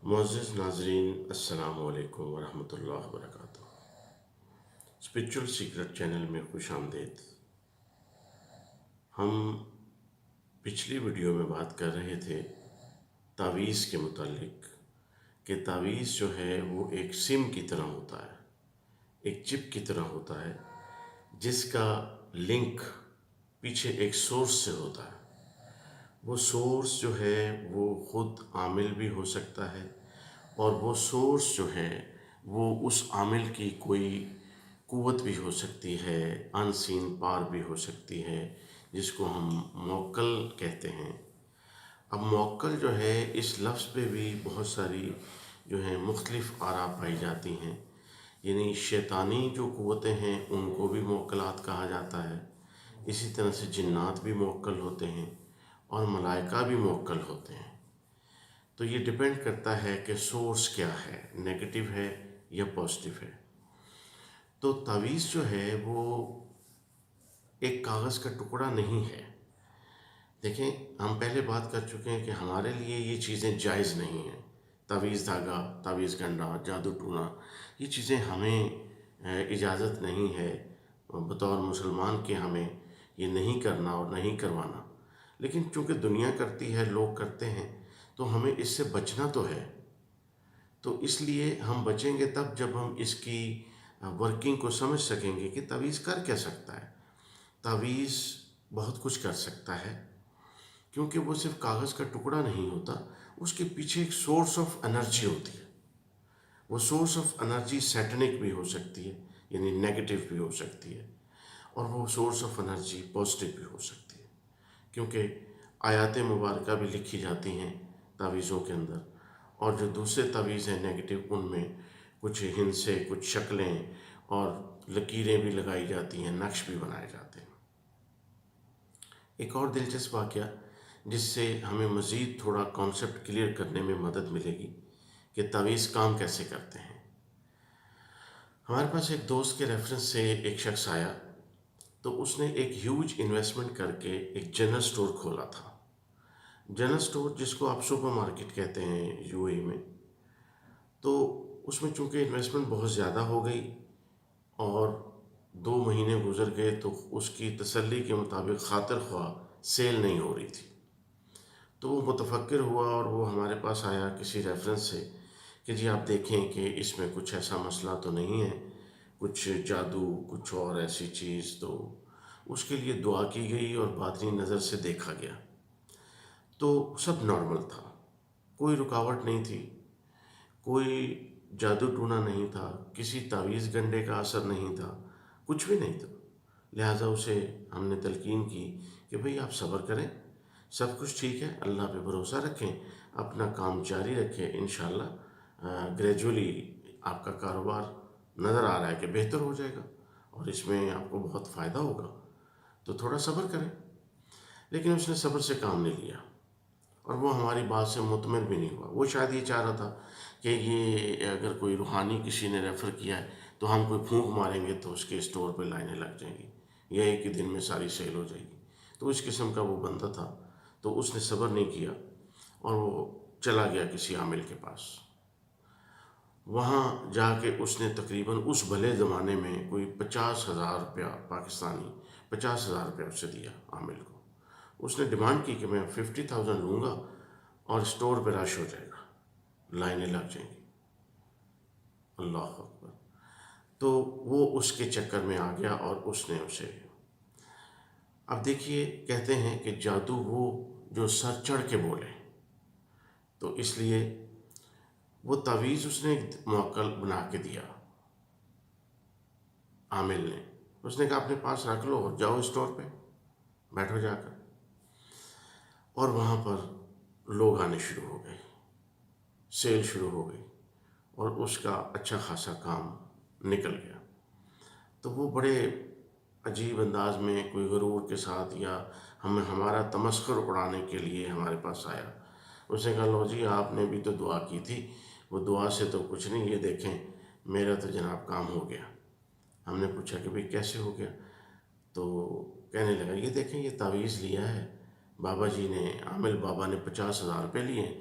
معزز ناظرین، السلام علیکم ورحمۃ اللہ وبرکاتہ۔ اسپرچول سیکرٹ چینل میں خوش آمدید۔ ہم پچھلی ویڈیو میں بات کر رہے تھے تعویذ کے متعلق کہ تعویذ جو ہے وہ ایک سم کی طرح ہوتا ہے، ایک چپ کی طرح ہوتا ہے جس کا لنک پیچھے ایک سورس سے ہوتا ہے۔ وہ سورس جو ہے وہ خود عامل بھی ہو سکتا ہے، اور وہ سورس جو ہے وہ اس عامل کی کوئی قوت بھی ہو سکتی ہے، ان سین پار بھی ہو سکتی ہے، جس کو ہم موکل کہتے ہیں۔ اب موکل جو ہے اس لفظ پہ بھی بہت ساری جو ہیں مختلف آراء پائی جاتی ہیں، یعنی شیطانی جو قوتیں ہیں ان کو بھی موکلات کہا جاتا ہے، اسی طرح سے جنات بھی موکل ہوتے ہیں اور ملائکہ بھی موکل ہوتے ہیں۔ تو یہ ڈیپینڈ کرتا ہے کہ سورس کیا ہے، نیگیٹو ہے یا پازیٹیو ہے۔ تو تعویذ جو ہے وہ ایک کاغذ کا ٹکڑا نہیں ہے۔ دیکھیں، ہم پہلے بات کر چکے ہیں کہ ہمارے لیے یہ چیزیں جائز نہیں ہیں۔ تعویذ دھاگا، تعویذ گنڈا، جادو ٹونا، یہ چیزیں ہمیں اجازت نہیں ہے بطور مسلمان کے، ہمیں یہ نہیں کرنا اور نہیں کروانا۔ لیکن چونکہ دنیا کرتی ہے، لوگ کرتے ہیں، تو ہمیں اس سے بچنا تو ہے۔ تو اس لیے ہم بچیں گے تب جب ہم اس کی ورکنگ کو سمجھ سکیں گے کہ تعویذ کر کیا سکتا ہے۔ تعویذ بہت کچھ کر سکتا ہے، کیونکہ وہ صرف کاغذ کا ٹکڑا نہیں ہوتا، اس کے پیچھے ایک سورس آف انرجی ہوتی ہے۔ وہ سورس آف انرجی سیٹنک بھی ہو سکتی ہے، یعنی نیگیٹو بھی ہو سکتی ہے، اور وہ سورس آف انرجی پازیٹیو بھی ہو سکتی ہے، کیونکہ آیات مبارکہ بھی لکھی جاتی ہیں تعویذوں کے اندر، اور جو دوسرے تعویذ ہیں نیگیٹو، ان میں کچھ ہندسے، کچھ شکلیں اور لکیریں بھی لگائی جاتی ہیں، نقش بھی بنائے جاتے ہیں۔ ایک اور دلچسپ واقعہ جس سے ہمیں مزید تھوڑا کانسیپٹ کلیئر کرنے میں مدد ملے گی کہ تعویذ کام کیسے کرتے ہیں۔ ہمارے پاس ایک دوست کے ریفرنس سے ایک شخص آیا، تو اس نے ایک ہیوج انویسٹمنٹ کر کے ایک جنرل سٹور کھولا تھا۔ جنرل سٹور جس کو آپ سپر مارکیٹ کہتے ہیں یو اے میں، تو اس میں چونکہ انویسٹمنٹ بہت زیادہ ہو گئی اور 2 مہینے گزر گئے تو اس کی تسلی کے مطابق خاطر خواہ سیل نہیں ہو رہی تھی۔ تو وہ متفکر ہوا اور وہ ہمارے پاس آیا کسی ریفرنس سے کہ جی آپ دیکھیں کہ اس میں کچھ ایسا مسئلہ تو نہیں ہے، کچھ جادو، کچھ اور ایسی چیز۔ تو اس کے لیے دعا کی گئی اور باطنی نظر سے دیکھا گیا، تو سب نارمل تھا، کوئی رکاوٹ نہیں تھی، کوئی جادو ٹونا نہیں تھا، کسی تعویذ گنڈے کا اثر نہیں تھا، کچھ بھی نہیں تھا۔ لہٰذا اسے ہم نے تلقین کی کہ بھئی آپ صبر کریں، سب کچھ ٹھیک ہے، اللہ پہ بھروسہ رکھیں، اپنا کام جاری رکھیں، انشاءاللہ گریجولی آپ کا کاروبار نظر آ رہا ہے کہ بہتر ہو جائے گا اور اس میں آپ کو بہت فائدہ ہوگا، تو تھوڑا صبر کریں۔ لیکن اس نے صبر سے کام نہیں لیا، اور وہ ہماری بات سے مطمئن بھی نہیں ہوا۔ وہ شاید یہ چاہ رہا تھا کہ یہ اگر کوئی روحانی کسی نے ریفر کیا ہے تو ہم کوئی پھونک ماریں گے تو اس کے اسٹور پہ لائنیں لگ جائیں گی، یا ایک ہی دن میں ساری سیل ہو جائے گی۔ تو اس قسم کا وہ بندہ تھا، تو اس نے صبر نہیں کیا اور وہ چلا گیا کسی عامل کے پاس۔ وہاں جا کے اس نے تقریباً اس بھلے زمانے میں کوئی 50,000 روپیہ پاکستانی، 50,000 روپیہ اسے دیا عامل کو۔ اس نے ڈیمانڈ کی کہ میں 50,000 لوں گا اور اسٹور پہ رش ہو جائے گا، لائنیں لگ جائیں گی۔ اللہ اکبر! تو وہ اس کے چکر میں آ گیا اور اس نے اسے، اب دیکھیے کہتے ہیں کہ جادو وہ جو سر چڑھ کے بولے، تو اس لیے وہ تعویذ اس نے موکل بنا کے دیا عامل نے۔ اس نے کہا اپنے پاس رکھ لو اور جاؤ اسٹور پہ بیٹھو جا کر، اور وہاں پر لوگ آنے شروع ہو گئے، سیل شروع ہو گئی اور اس کا اچھا خاصا کام نکل گیا۔ تو وہ بڑے عجیب انداز میں کوئی غرور کے ساتھ یا ہمارا تمسخر اڑانے کے لیے ہمارے پاس آیا۔ اس نے کہا لو جی آپ نے بھی تو دعا کی تھی، وہ دعا سے تو کچھ نہیں، یہ دیکھیں میرا تو جناب کام ہو گیا۔ ہم نے پوچھا کہ بھئی کیسے ہو گیا؟ تو کہنے لگا یہ دیکھیں یہ تعویذ لیا ہے بابا جی نے، عامل بابا نے 50,000 روپے لیے ہیں،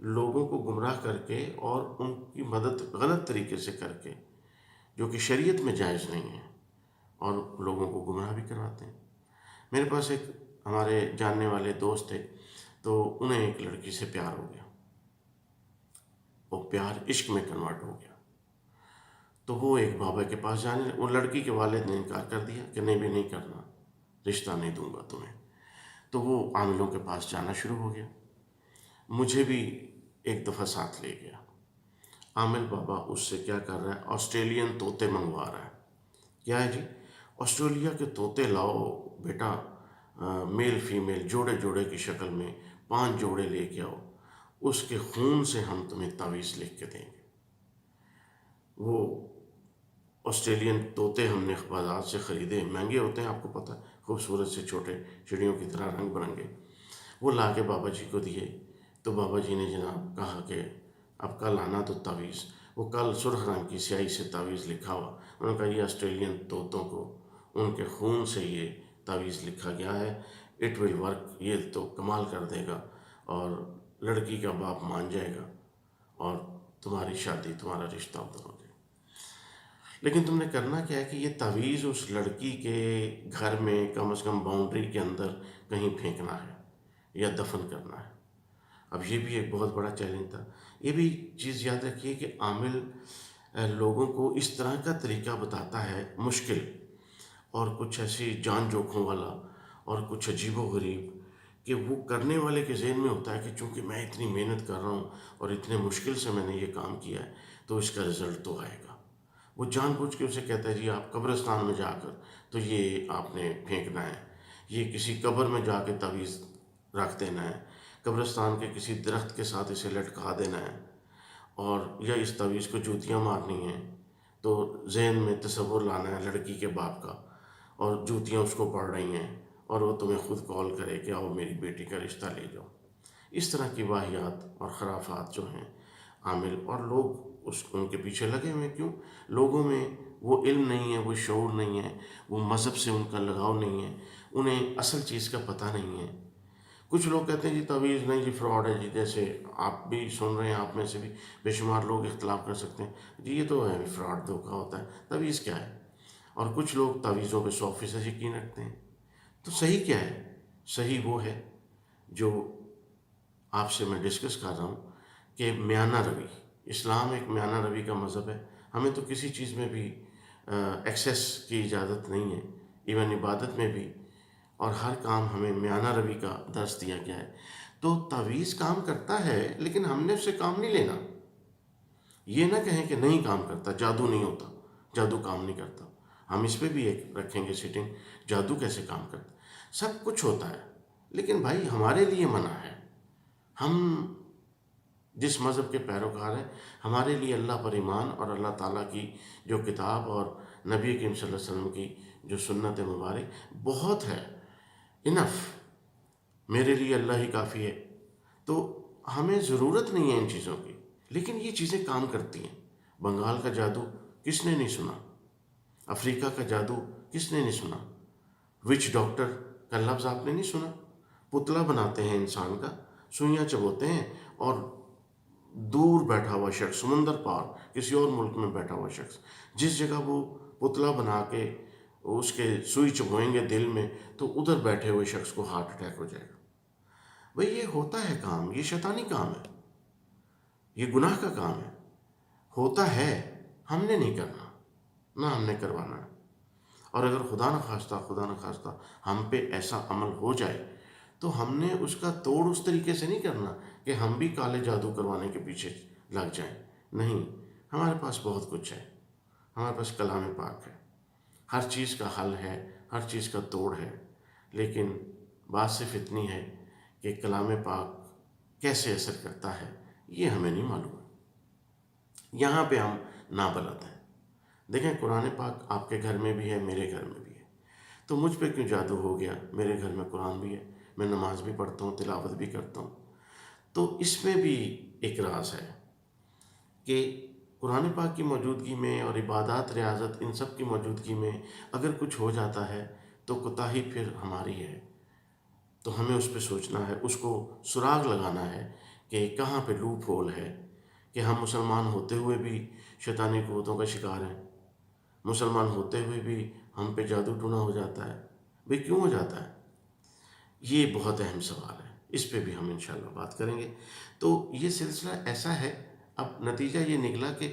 لوگوں کو گمراہ کر کے اور ان کی مدد غلط طریقے سے کر کے، جو کہ شریعت میں جائز نہیں ہے، اور لوگوں کو گمراہ بھی کرواتے ہیں۔ میرے پاس ایک ہمارے جاننے والے دوست تھے، تو انہیں ایک لڑکی سے پیار ہو گیا، وہ پیار عشق میں کنورٹ ہو گیا۔ تو وہ ایک بابا کے پاس جانے، وہ لڑکی کے والد نے انکار کر دیا کہ نہیں بھی نہیں کرنا، رشتہ نہیں دوں گا تمہیں۔ تو وہ عاملوں کے پاس جانا شروع ہو گیا، مجھے بھی ایک دفعہ ساتھ لے گیا۔ عامل بابا اس سے کیا کر رہا ہے، آسٹریلین طوطے منگوا رہا ہے۔ کیا ہے جی؟ آسٹریلیا کے طوطے لاؤ بیٹا، میل فیمیل جوڑے جوڑے کی شکل میں 5 جوڑے لے کے آؤ، اس کے خون سے ہم تمہیں تعویذ لکھ کے دیں گے۔ وہ آسٹریلین طوطے ہم نے بازار سے خریدے، مہنگے ہوتے ہیں آپ کو پتہ ہے، خوبصورت سے چھوٹے چڑیوں کی طرح رنگ برنگے، وہ لا کے بابا جی کو دیے۔ تو بابا جی نے جناب کہا کہ اب کل آنا تو تعویذ، وہ کل سرخ رنگ کی سیاہی سے تعویذ لکھا ہوا، انہوں نے کہا یہ آسٹریلین طوطوں کو ان کے خون سے یہ تعویذ لکھا گیا ہے، اٹ ول ورک، یہ تو کمال کر دے گا، اور لڑکی کا باپ مان جائے گا، اور تمہاری شادی، تمہارا رشتہ ادھر ہو جائے۔ لیکن تم نے کرنا کیا ہے کہ یہ تعویذ اس لڑکی کے گھر میں کم از کم باؤنڈری کے اندر کہیں پھینکنا ہے یا دفن کرنا ہے۔ اب یہ بھی ایک بہت بڑا چیلنج تھا۔ یہ بھی چیز یاد رکھیے کہ عامل لوگوں کو اس طرح کا طریقہ بتاتا ہے مشکل، اور کچھ ایسی جان جوکھوں والا، اور کچھ عجیب و غریب، کہ وہ کرنے والے کے ذہن میں ہوتا ہے کہ چونکہ میں اتنی محنت کر رہا ہوں اور اتنے مشکل سے میں نے یہ کام کیا ہے تو اس کا رزلٹ تو آئے گا۔ وہ جان بوجھ کے اسے کہتا ہے جی آپ قبرستان میں جا کر تو یہ آپ نے پھینکنا ہے، یہ کسی قبر میں جا کے تعویذ رکھ دینا ہے، قبرستان کے کسی درخت کے ساتھ اسے لٹکا دینا ہے، اور یا اس تعویذ کو جوتیاں مارنی ہیں۔ تو ذہن میں تصور لانا ہے لڑکی کے باپ کا، اور جوتیاں اس کو پڑ رہی ہیں، اور وہ تمہیں خود کال کرے کہ آؤ میری بیٹی کا رشتہ لے جاؤ۔ اس طرح کی واہیات اور خرافات جو ہیں عامل اور لوگ ان کے پیچھے لگے ہوئے ہیں۔ کیوں؟ لوگوں میں وہ علم نہیں ہے، وہ شعور نہیں ہے، وہ مذہب سے ان کا لگاؤ نہیں ہے، انہیں اصل چیز کا پتہ نہیں ہے۔ کچھ لوگ کہتے ہیں جی تعویذ نہیں جی فراڈ ہے، جی جیسے آپ بھی سن رہے ہیں، آپ میں سے بھی بے شمار لوگ اختلاف کر سکتے ہیں جی یہ تو ہے فراڈ، دھوکہ ہوتا ہے، تعویذ کیا ہے؟ اور کچھ لوگ تعویذوں پہ 100% یقین رکھتے ہیں۔ تو صحیح کیا ہے؟ صحیح وہ ہے جو آپ سے میں ڈسکس کر رہا ہوں کہ میانہ روی، اسلام ایک میانہ روی کا مذہب ہے۔ ہمیں تو کسی چیز میں بھی ایکسیس کی اجازت نہیں ہے، ایون عبادت میں بھی، اور ہر کام ہمیں میانہ روی کا درس دیا گیا ہے۔ تو تعویذ کام کرتا ہے، لیکن ہم نے اس سے کام نہیں لینا۔ یہ نہ کہیں کہ نہیں کام کرتا، جادو نہیں ہوتا، جادو کام نہیں کرتا۔ ہم اس پہ بھی ایک رکھیں گے سیٹنگ، جادو کیسے کام کرتا؟ سب کچھ ہوتا ہے، لیکن بھائی ہمارے لیے منع ہے۔ ہم جس مذہب کے پیروکار ہیں، ہمارے لیے اللہ پر ایمان اور اللہ تعالیٰ کی جو کتاب اور نبی کریم صلی اللہ علیہ وسلم کی جو سنت مبارک بہت ہے، انف، میرے لیے اللہ ہی کافی ہے۔ تو ہمیں ضرورت نہیں ہے ان چیزوں کی، لیکن یہ چیزیں کام کرتی ہیں۔ بنگال کا جادو کس نے نہیں سنا؟ افریقہ کا جادو کس نے نہیں سنا؟ وچ ڈاکٹر کا لفظ آپ نے نہیں سنا؟ پتلا بناتے ہیں انسان کا، سوئیاں چبوتے ہیں، اور دور بیٹھا ہوا شخص، سمندر پار کسی اور ملک میں بیٹھا ہوا شخص، جس جگہ وہ پتلا بنا کے اس کے سوئی چبوئیں گے دل میں، تو ادھر بیٹھے ہوئے شخص کو ہارٹ اٹیک ہو جائے گا۔ بھئی یہ ہوتا ہے کام، یہ شیطانی کام ہے، یہ گناہ کا کام ہے، ہوتا ہے، ہم نے نہیں کرنا، نہ ہم نے کروانا ہے۔ اور اگر خدا نہ خواستہ ہم پہ ایسا عمل ہو جائے تو ہم نے اس کا توڑ اس طریقے سے نہیں کرنا کہ ہم بھی کالے جادو کروانے کے پیچھے لگ جائیں۔ نہیں، ہمارے پاس بہت کچھ ہے، ہمارے پاس کلام پاک ہے، ہر چیز کا حل ہے، ہر چیز کا توڑ ہے، لیکن بات صرف اتنی ہے کہ کلام پاک کیسے اثر کرتا ہے یہ ہمیں نہیں معلوم۔ یہاں پہ ہم نابلد ہیں۔ دیکھیں قرآن پاک آپ کے گھر میں بھی ہے، میرے گھر میں بھی ہے، تو مجھ پہ کیوں جادو ہو گیا؟ میرے گھر میں قرآن بھی ہے، میں نماز بھی پڑھتا ہوں، تلاوت بھی کرتا ہوں۔ تو اس میں بھی ایک راز ہے کہ قرآن پاک کی موجودگی میں اور عبادات، ریاضت، ان سب کی موجودگی میں اگر کچھ ہو جاتا ہے تو کوتاہی پھر ہماری ہے۔ تو ہمیں اس پہ سوچنا ہے، اس کو سراغ لگانا ہے کہ کہاں پہ لوپ ہول ہے کہ ہم مسلمان ہوتے ہوئے بھی شیطانی قوتوں کا شکار ہیں، مسلمان ہوتے ہوئے بھی ہم پہ جادو ٹونا ہو جاتا ہے. بھئی کیوں ہو جاتا ہے؟ یہ بہت اہم سوال ہے، اس پہ بھی ہم انشاءاللہ بات کریں گے. تو یہ سلسلہ ایسا ہے، اب نتیجہ یہ نکلا کہ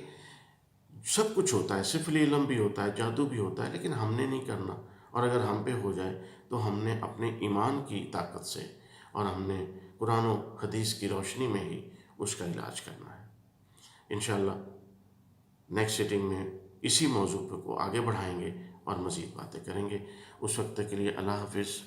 سب کچھ ہوتا ہے، صرف علم بھی ہوتا ہے، جادو بھی ہوتا ہے، لیکن ہم نے نہیں کرنا. اور اگر ہم پہ ہو جائے تو ہم نے اپنے ایمان کی طاقت سے اور ہم نے قرآن و حدیث کی روشنی میں ہی اس کا علاج کرنا ہے. انشاءاللہ نیکسٹ سیٹنگ میں اسی موضوع کو آگے بڑھائیں گے اور مزید باتیں کریں گے. اس وقت تک کے لیے اللہ حافظ.